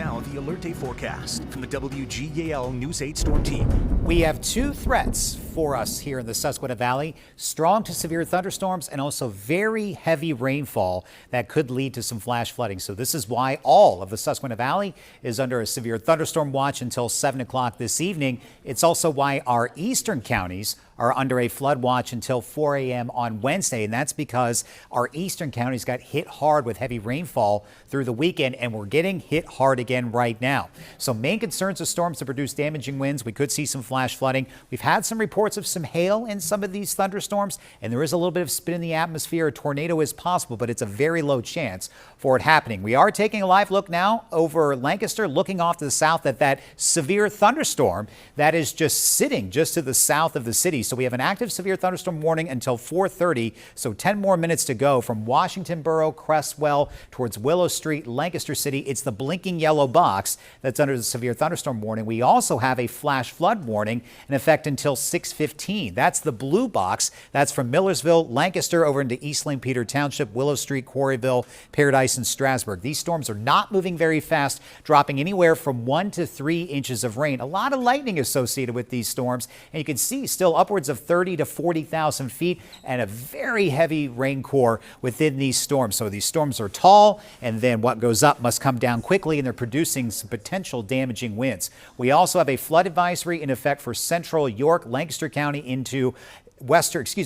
Now, the Alert Day forecast from the WGAL News 8 Storm Team. We have two threats for us here in the Susquehanna Valley. Strong to severe thunderstorms and also very heavy rainfall that could lead to some flash flooding. So this is why all of the Susquehanna Valley is under a severe thunderstorm watch until 7 o'clock this evening. It's also why our eastern counties are under a flood watch until 4 a.m. on Wednesday. And that's because our eastern counties got hit hard with heavy rainfall through the weekend, and we're getting hit hard again right now. So main concerns of storms that produce damaging winds. We could see some flash flooding. We've had some reports of some hail in some of these thunderstorms, and there is a little bit of spin in the atmosphere. A tornado is possible, but it's a very low chance for it happening. We are taking a live look now over Lancaster, looking off to the south at that severe thunderstorm that is just sitting just to the south of the city. So we have an active severe thunderstorm warning until 4:30. So 10 more minutes to go from Washington Borough, Crestwell towards Willow Street, Lancaster City. It's the blinking yellow box that's under the severe thunderstorm warning. We also have a flash flood warning in effect until 6:15. That's the blue box. That's from Millersville, Lancaster over into East St. Peter Township, Willow Street, Quarryville, Paradise, and Strasburg. These storms are not moving very fast, dropping anywhere from 1 to 3 inches of rain. A lot of lightning associated with these storms, and you can see still upwards of 30 to 40,000 feet and a very heavy rain core within these storms. So these storms are tall, and then what goes up must come down quickly, and they're producing some potential damaging winds. We also have a flood advisory in effect for central York, Lancaster County into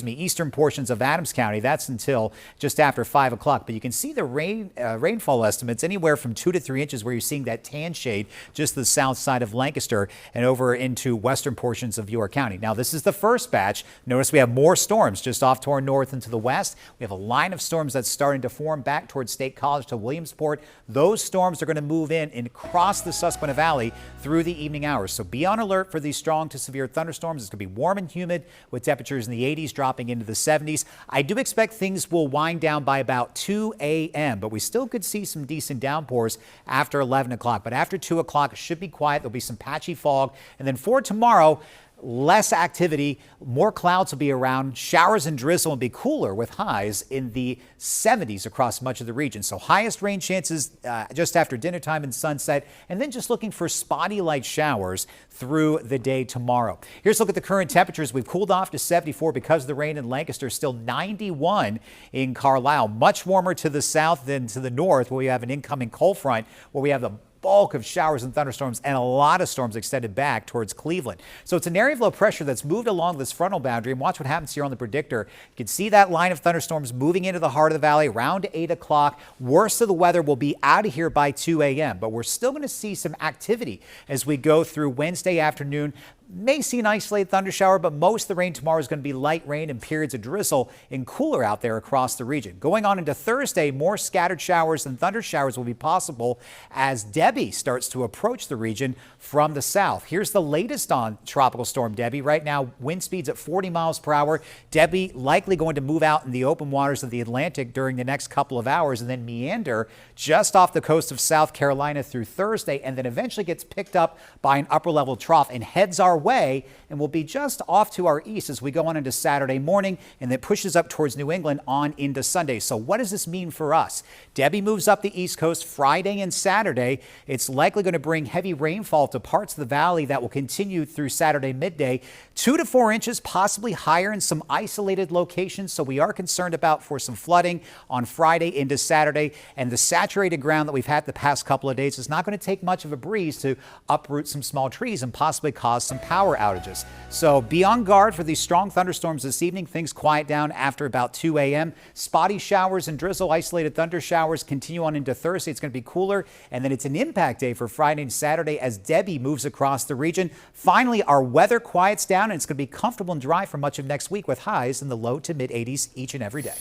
eastern portions of Adams County. That's until just after 5 o'clock. But you can see the rainfall estimates anywhere from 2 to 3 inches, where you're seeing that tan shade just the south side of Lancaster and over into western portions of York County. Now, this is the first batch. Notice we have more storms just off to our north and to the west. We have a line of storms that's starting to form back towards State College to Williamsport. Those storms are going to move in and cross the Susquehanna Valley through the evening hours. So be on alert for these strong to severe thunderstorms. It's going to be warm and humid with temperatures in the 80s dropping into the 70s. I do expect things will wind down by about 2 a.m., but we still could see some decent downpours after 11 o'clock. But after 2 o'clock, it should be quiet. There'll be some patchy fog. And then for tomorrow, less activity, more clouds will be around. Showers and drizzle will be cooler with highs in the 70s across much of the region. So highest rain chances just after dinner time and sunset, and then just looking for spotty light showers through the day tomorrow. Here's a look at the current temperatures. We've cooled off to 74 because of the rain in Lancaster, still 91 in Carlisle. Much warmer to the south than to the north, where we have an incoming cold front, where we have the bulk of showers and thunderstorms and a lot of storms extended back towards Cleveland. So it's an area of low pressure that's moved along this frontal boundary, and watch what happens here on the predictor. You can see that line of thunderstorms moving into the heart of the valley around 8 o'clock. Worst of the weather will be out of here by 2 a.m., but we're still going to see some activity as we go through Wednesday afternoon. May see an isolated thunder shower, but most of the rain tomorrow is going to be light rain and periods of drizzle and cooler out there across the region. Going on into Thursday, more scattered showers and thunder showers will be possible as Debbie starts to approach the region from the south. Here's the latest on Tropical Storm Debbie. Right now, wind speeds at 40 miles per hour. Debbie likely going to move out in the open waters of the Atlantic during the next couple of hours and then meander just off the coast of South Carolina through Thursday, and then eventually gets picked up by an upper level trough and heads our way and will be just off to our east as we go on into Saturday morning, and then pushes up towards New England on into Sunday. So what does this mean for us? Debbie moves up the east coast Friday and Saturday. It's likely going to bring heavy rainfall to parts of the valley that will continue through Saturday midday. 2 to 4 inches, possibly higher in some isolated locations. So we are concerned about for some flooding on Friday into Saturday. And the saturated ground that we've had the past couple of days is not going to take much of a breeze to uproot some small trees and possibly cause some power outages. So be on guard for these strong thunderstorms this evening. Things quiet down after about 2 a.m. Spotty showers and drizzle, isolated thunder showers continue on into Thursday. It's going to be cooler, and then it's an impact day for Friday and Saturday as Debbie moves across the region. Finally, our weather quiets down, and it's going to be comfortable and dry for much of next week with highs in the low to mid 80s each and every day.